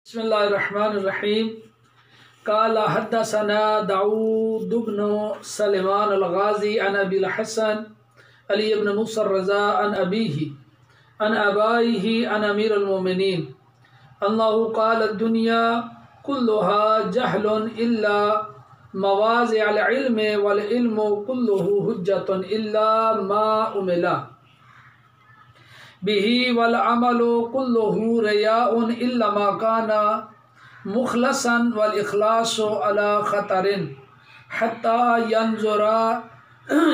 بسم الله الرحمن الرحيم. قال حدثنا داود بن سليمان الغازي عن أبي الحسن علي بن موسى الرضا عن أبيه عن أبائه عن أمير المؤمنين أنه قال الدنيا كلها جهل إلا مواضع العلم والعلم كله حجة إلا ما عمل به والعمل كله رياء إلا ما كان مخلصا والإخلاص على خطر حتى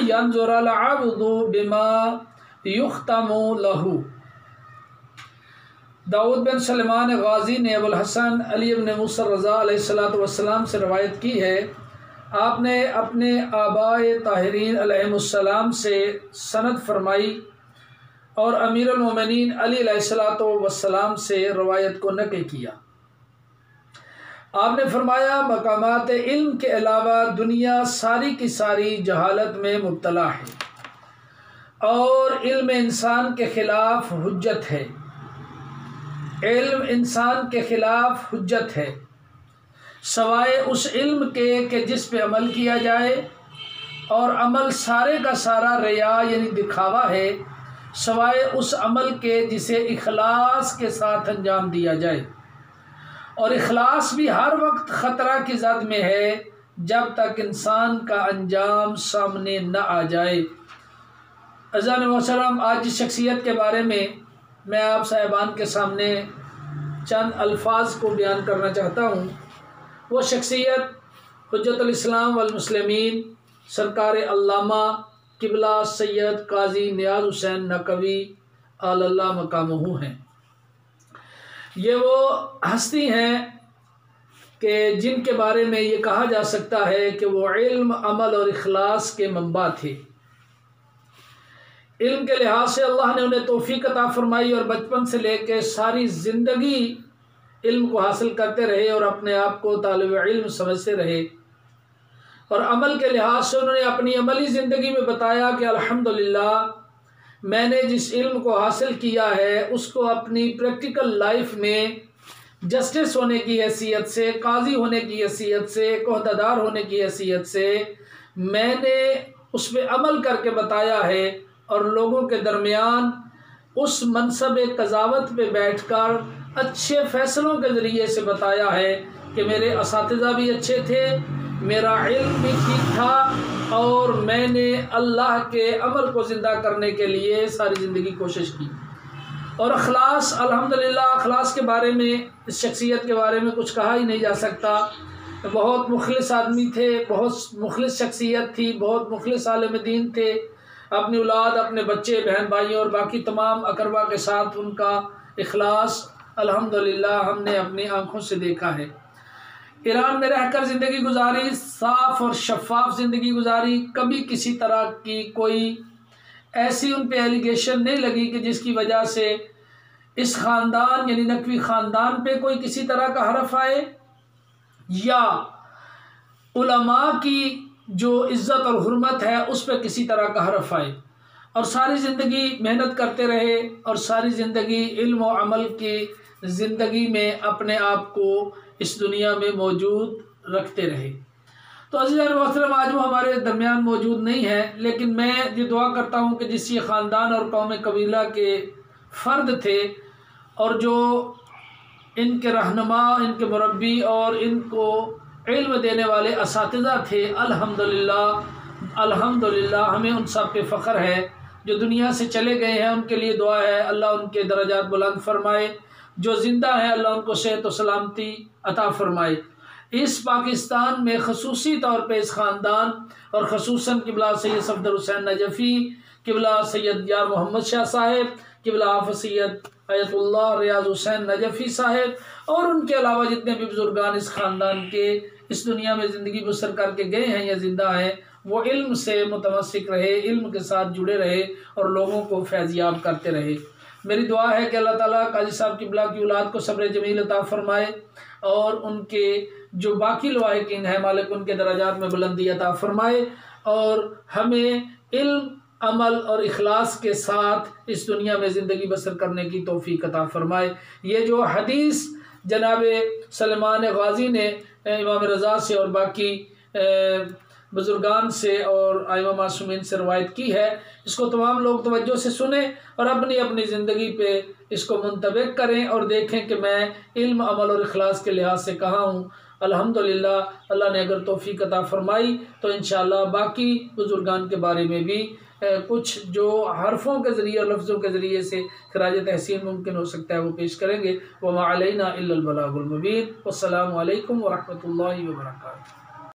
ينظر العبد بما يختم له. داود بن سلیمان غازی نے ابو الحسن علی بن موسیٰ الرضا علیہ السلام سے روایت کی ہے. آپ نے اپنے آبائے طاہرین علیہم السلام سے سند فرمائی اور امیر المومنین علی علیہ السلام سے روایت کو نقل کیا. آپ نے فرمایا مقامات علم کے علاوہ دنیا ساری کی ساری جہالت میں مبتلا ہے اور علم انسان کے خلاف حجت ہے. علم انسان کے خلاف حجت ہے سوائے اس علم کے کہ جس پہ عمل کیا جائے، اور عمل سارے کا سارا ریا یعنی دکھاوا ہے، سوائے اس عمل کے جسے اخلاص کے ساتھ انجام دیا جائے. اور اخلاص بھی ہر وقت خطرہ کی زد میں ہے جب تک انسان کا انجام سامنے نہ آ جائے. عزیزان محترم، آج جس شخصیت کے بارے میں آپ صاحبان کے سامنے چند الفاظ کو بیان کرنا چاہتا ہوں، وہ شخصیت حجت الاسلام والمسلمین سرکار علامہ قبلہ سید قاضی نیاز حسین نقوی آل اللہ مقامہ ہیں. یہ وہ ہستی ہیں کہ جن کے بارے میں یہ کہا جا سکتا ہے کہ وہ علم، عمل اور اخلاص کے منبع تھے. علم کے لحاظ سے اللہ نے انہیں توفیق عطا فرمائی اور بچپن سے لے کے ساری زندگی علم کو حاصل کرتے رہے اور اپنے آپ کو طالب علم سمجھتے رہے. اور عمل کے لحاظ سے انہوں نے اپنی عملی زندگی میں بتایا کہ الحمدللہ میں نے جس علم کو حاصل کیا ہے اس کو اپنی پریکٹیکل لائف میں جسٹس ہونے کی حیثیت سے، قاضی ہونے کی حیثیت سے، عہدیدار ہونے کی حیثیت سے میں نے اس پہ عمل کر کے بتایا ہے، اور لوگوں کے درمیان اس منصب قضاوت پہ بیٹھ کر اچھے فیصلوں کے ذریعے سے بتایا ہے کہ میرے اساتذہ بھی اچھے تھے، میرا علم بھی ٹھیک تھا، اور میں نے اللہ کے عمل کو زندہ کرنے کے لیے ساری زندگی کوشش کی. اور اخلاص، الحمدللہ اخلاص کے بارے میں، اس شخصیت کے بارے میں کچھ کہا ہی نہیں جا سکتا. بہت مخلص آدمی تھے، بہت مخلص شخصیت تھی، بہت مخلص عالم دین تھے. اپنی اولاد، اپنے بچے، بہن بھائی اور باقی تمام اقربا کے ساتھ ان کا اخلاص الحمدللہ ہم نے اپنی آنکھوں سے دیکھا ہے. ایران میں رہ کر زندگی گزاری، صاف اور شفاف زندگی گزاری. کبھی کسی طرح کی کوئی ایسی ان پہ ایلیگیشن نہیں لگی کہ جس کی وجہ سے اس خاندان یعنی نقوی خاندان پہ کوئی کسی طرح کا حرف آئے یا علماء کی جو عزت اور حرمت ہے اس پہ کسی طرح کا حرف آئے. اور ساری زندگی محنت کرتے رہے اور ساری زندگی علم و عمل کی زندگی میں اپنے آپ کو اس دنیا میں موجود رکھتے رہے. تو عزیزان محترم، آج وہ ہمارے درمیان موجود نہیں ہے، لیکن میں یہ دعا کرتا ہوں کہ جس یہ خاندان اور قوم قبیلہ کے فرد تھے اور جو ان کے رہنما، ان کے مربی اور ان کو علم دینے والے اساتذہ تھے، الحمدللہ ہمیں ان سب پہ فخر ہے. جو دنیا سے چلے گئے ہیں ان کے لیے دعا ہے اللہ ان کے درجات بلند فرمائے. جو زندہ ہیں اللہ ان کو صحت و سلامتی عطا فرمائے. اس پاکستان میں خصوصی طور پہ اس خاندان اور خصوصاً قبلہ سید صفدر حسین نجفی، قبلہ سید یار محمد شاہ صاحب، قبلہ حافظ سید ایت اللہ ریاض حسین نجفی صاحب اور ان کے علاوہ جتنے بھی بزرگان اس خاندان کے اس دنیا میں زندگی بسر کر کے گئے ہیں یا زندہ ہیں، وہ علم سے متمسک رہے، علم کے ساتھ جڑے رہے اور لوگوں کو فیض یاب کرتے رہے. میری دعا ہے کہ اللہ تعالیٰ قاضی صاحب قبلہ کی اولاد کو صبر جمیل عطا فرمائے اور ان کے جو باقی لواحقین ہیں مالک ان کے درجات میں بلندی عطا فرمائے، اور ہمیں علم، عمل اور اخلاص کے ساتھ اس دنیا میں زندگی بسر کرنے کی توفیق عطا فرمائے. یہ جو حدیث جناب سلمان غازی نے امام رضا سے اور باقی بزرگان سے اور ائمہ معصومین سے روایت کی ہے، اس کو تمام لوگ توجہ سے سنیں اور اپنی اپنی زندگی پہ اس کو منطبق کریں اور دیکھیں کہ میں علم، عمل اور اخلاص کے لحاظ سے کہاں ہوں۔ الحمدللہ اللہ نے اگر توفیق عطا فرمائی تو انشاءاللہ باقی بزرگان کے بارے میں بھی کچھ جو حرفوں کے ذریعے اور لفظوں کے ذریعے سے خراج تحسین ممکن ہو سکتا ہے وہ پیش کریں گے۔ وما علینا الا البلاغ المبین۔ والسلام علیکم ورحمۃ اللہ وبرکاتہ۔